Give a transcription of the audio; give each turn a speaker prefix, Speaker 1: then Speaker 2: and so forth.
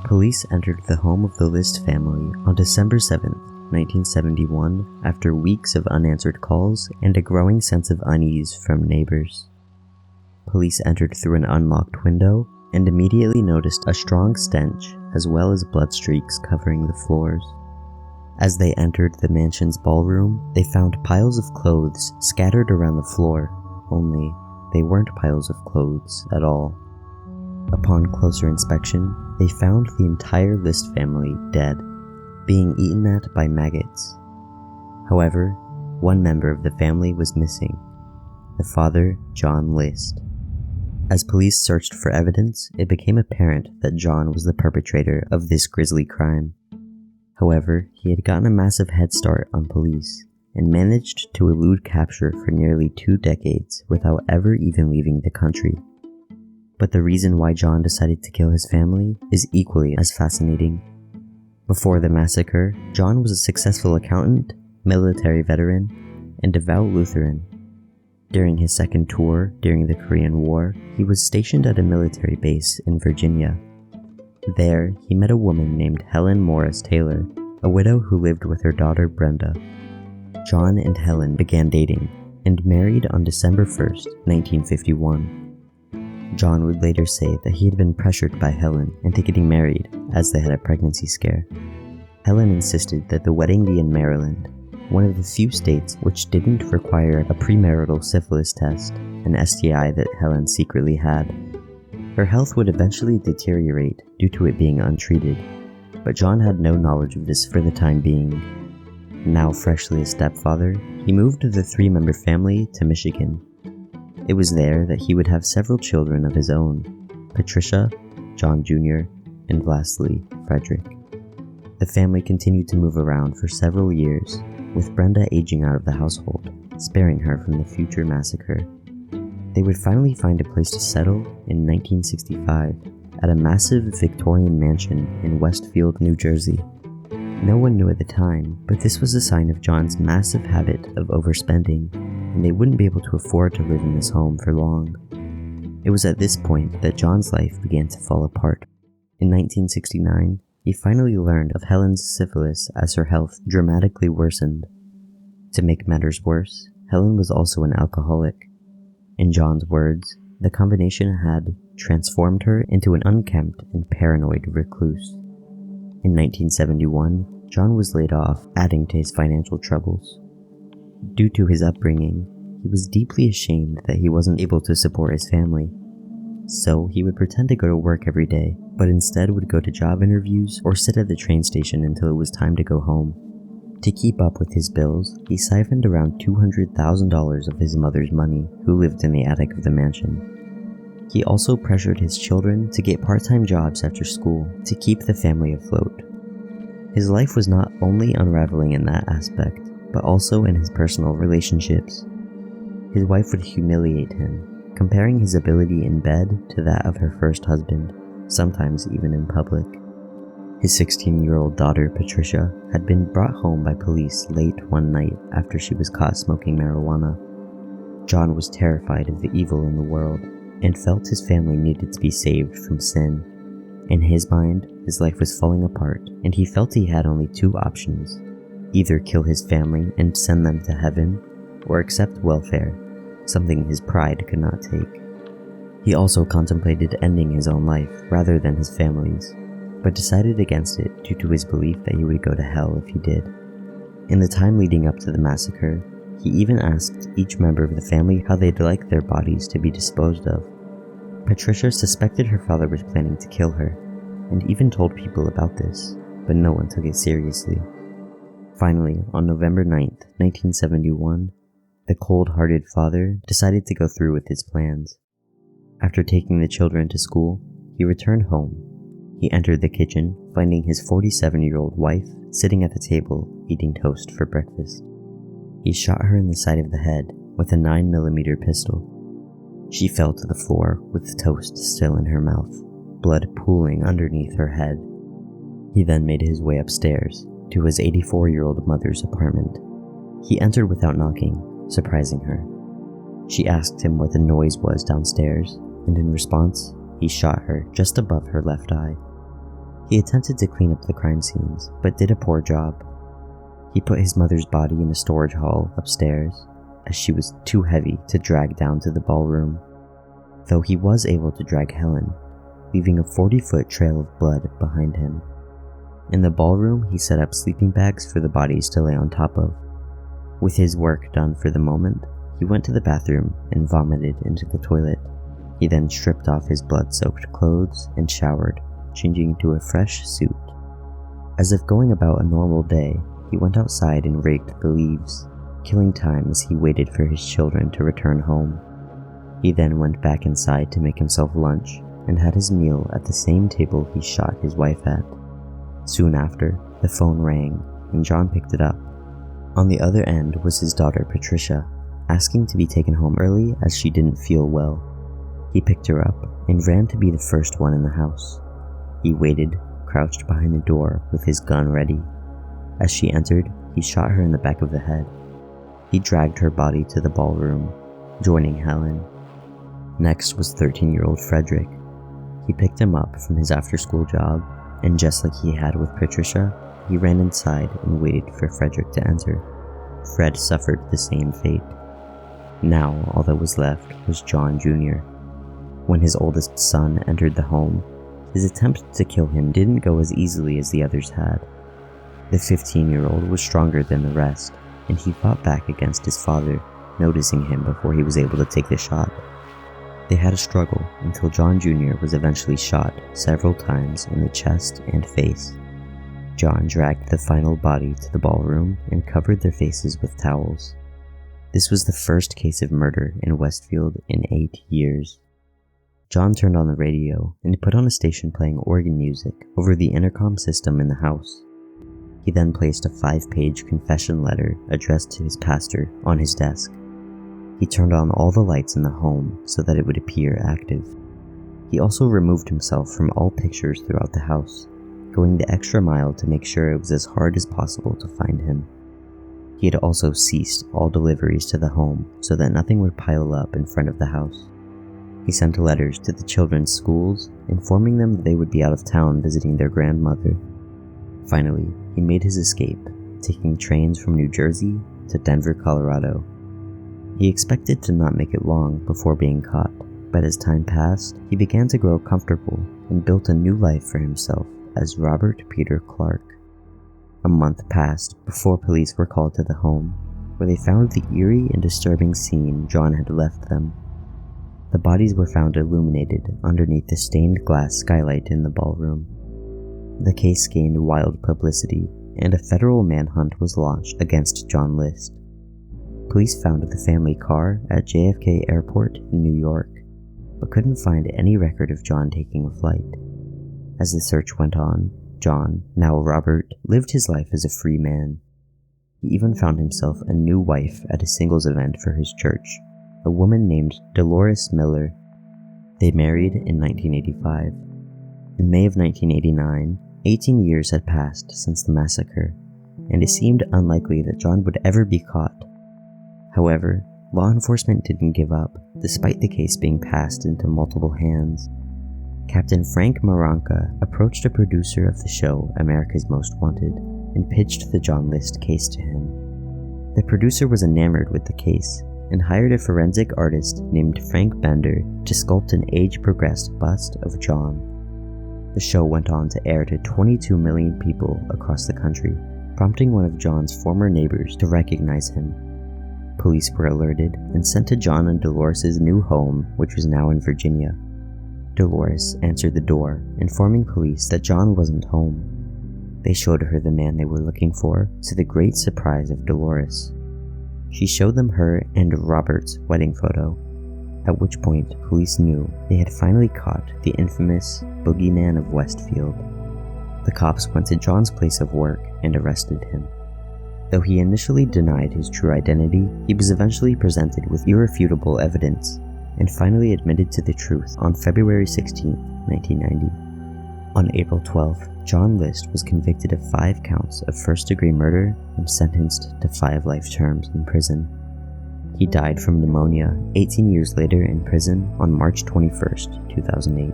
Speaker 1: Police entered the home of the List family on December 7, 1971, after weeks of unanswered calls and a growing sense of unease from neighbors. Police entered through an unlocked window and immediately noticed a strong stench as well as blood streaks covering the floors. As they entered the mansion's ballroom, they found piles of clothes scattered around the floor, only they weren't piles of clothes at all. Upon closer inspection, they found the entire List family dead, being eaten at by maggots. However, one member of the family was missing, the father, John List. As police searched for evidence, it became apparent that John was the perpetrator of this grisly crime. However, he had gotten a massive head start on police and managed to elude capture for nearly 2 decades without ever even leaving the country. But the reason why John decided to kill his family is equally as fascinating. Before the massacre, John was a successful accountant, military veteran, and devout Lutheran. During his second tour during the Korean War, he was stationed at a military base in Virginia. There, he met a woman named Helen Morris Taylor, a widow who lived with her daughter Brenda. John and Helen began dating and married on December 1st, 1951. John would later say that he had been pressured by Helen into getting married as they had a pregnancy scare. Helen insisted that the wedding be in Maryland, one of the few states which didn't require a premarital syphilis test, an STI that Helen secretly had. Her health would eventually deteriorate due to it being untreated, but John had no knowledge of this for the time being. Now freshly a stepfather, he moved the 3-member family to Michigan. It was there that he would have several children of his own, Patricia, John Jr., and lastly, Frederick. The family continued to move around for several years, with Brenda aging out of the household, sparing her from the future massacre. They would finally find a place to settle in 1965 at a massive Victorian mansion in Westfield, New Jersey. No one knew at the time, but this was a sign of John's massive habit of overspending, and they wouldn't be able to afford to live in this home for long. It was at this point that John's life began to fall apart. In 1969, he finally learned of Helen's syphilis as her health dramatically worsened. To make matters worse, Helen was also an alcoholic. In John's words, the combination had transformed her into an unkempt and paranoid recluse. In 1971, John was laid off, adding to his financial troubles. Due to his upbringing, he was deeply ashamed that he wasn't able to support his family. So he would pretend to go to work every day, but instead would go to job interviews or sit at the train station until it was time to go home. To keep up with his bills, he siphoned around $200,000 of his mother's money, who lived in the attic of the mansion. He also pressured his children to get part-time jobs after school to keep the family afloat. His life was not only unraveling in that aspect, but also in his personal relationships. His wife would humiliate him, comparing his ability in bed to that of her first husband, sometimes even in public. His 16-year-old daughter, Patricia, had been brought home by police late one night after she was caught smoking marijuana. John was terrified of the evil in the world and felt his family needed to be saved from sin. In his mind, his life was falling apart, and he felt he had only 2 options: either kill his family and send them to heaven, or accept welfare, something his pride could not take. He also contemplated ending his own life rather than his family's, but decided against it due to his belief that he would go to hell if he did. In the time leading up to the massacre, he even asked each member of the family how they'd like their bodies to be disposed of. Patricia suspected her father was planning to kill her, and even told people about this, but no one took it seriously. Finally, on November 9th, 1971, the cold-hearted father decided to go through with his plans. After taking the children to school, he returned home. He entered the kitchen, finding his 47-year-old wife sitting at the table eating toast for breakfast. He shot her in the side of the head with a 9mm pistol. She fell to the floor with toast still in her mouth, blood pooling underneath her head. He then made his way upstairs to his 84-year-old mother's apartment. He entered without knocking, surprising her. She asked him what the noise was downstairs, and in response, he shot her just above her left eye. He attempted to clean up the crime scenes, but did a poor job. He put his mother's body in a storage hall upstairs, as she was too heavy to drag down to the ballroom, though he was able to drag Helen, leaving a 40-foot trail of blood behind him. In the ballroom, he set up sleeping bags for the bodies to lay on top of. With his work done for the moment, he went to the bathroom and vomited into the toilet. He then stripped off his blood-soaked clothes and showered, changing into a fresh suit. As if going about a normal day, he went outside and raked the leaves, killing time as he waited for his children to return home. He then went back inside to make himself lunch and had his meal at the same table he shot his wife at. Soon after, the phone rang and John picked it up. On the other end was his daughter Patricia, asking to be taken home early as she didn't feel well. He picked her up and ran to be the first one in the house. He waited, crouched behind the door with his gun ready. As she entered, he shot her in the back of the head. He dragged her body to the ballroom, joining Helen. Next was 13-year-old Frederick. He picked him up from his after-school job, and just like he had with Patricia, he ran inside and waited for Frederick to enter. Fred suffered the same fate. Now all that was left was John Jr. When his oldest son entered the home, his attempt to kill him didn't go as easily as the others had. The 15-year-old was stronger than the rest, and he fought back against his father, noticing him before he was able to take the shot. They had a struggle until John Jr. was eventually shot several times in the chest and face. John dragged the final body to the ballroom and covered their faces with towels. This was the first case of murder in Westfield in 8 years. John turned on the radio and put on a station playing organ music over the intercom system in the house. He then placed a 5-page confession letter addressed to his pastor on his desk. He turned on all the lights in the home so that it would appear active. He also removed himself from all pictures throughout the house, going the extra mile to make sure it was as hard as possible to find him. He had also ceased all deliveries to the home so that nothing would pile up in front of the house. He sent letters to the children's schools, informing them that they would be out of town visiting their grandmother. Finally, he made his escape, taking trains from New Jersey to Denver, Colorado. He expected to not make it long before being caught, but as time passed, he began to grow comfortable and built a new life for himself as Robert Peter Clark. A month passed before police were called to the home, where they found the eerie and disturbing scene John had left them. The bodies were found illuminated underneath the stained glass skylight in the ballroom. The case gained wild publicity, and a federal manhunt was launched against John List. Police found the family car at JFK Airport in New York, but couldn't find any record of John taking a flight. As the search went on, John, now Robert, lived his life as a free man. He even found himself a new wife at a singles event for his church, a woman named Dolores Miller. They married in 1985. In May of 1989, 18 years had passed since the massacre, and it seemed unlikely that John would ever be caught. However, law enforcement didn't give up, despite the case being passed into multiple hands. Captain Frank Maranca approached a producer of the show America's Most Wanted and pitched the John List case to him. The producer was enamored with the case and hired a forensic artist named Frank Bender to sculpt an age-progressed bust of John. The show went on to air to 22 million people across the country, prompting one of John's former neighbors to recognize him. Police were alerted and sent to John and Dolores' new home, which was now in Virginia. Dolores answered the door, informing police that John wasn't home. They showed her the man they were looking for, to the great surprise of Dolores. She showed them her and Robert's wedding photo, at which point police knew they had finally caught the infamous boogeyman of Westfield. The cops went to John's place of work and arrested him. Though he initially denied his true identity, he was eventually presented with irrefutable evidence and finally admitted to the truth on February 16, 1990. On April 12th, John List was convicted of 5 counts of first-degree murder and sentenced to 5 life terms in prison. He died from pneumonia 18 years later in prison on March 21, 2008.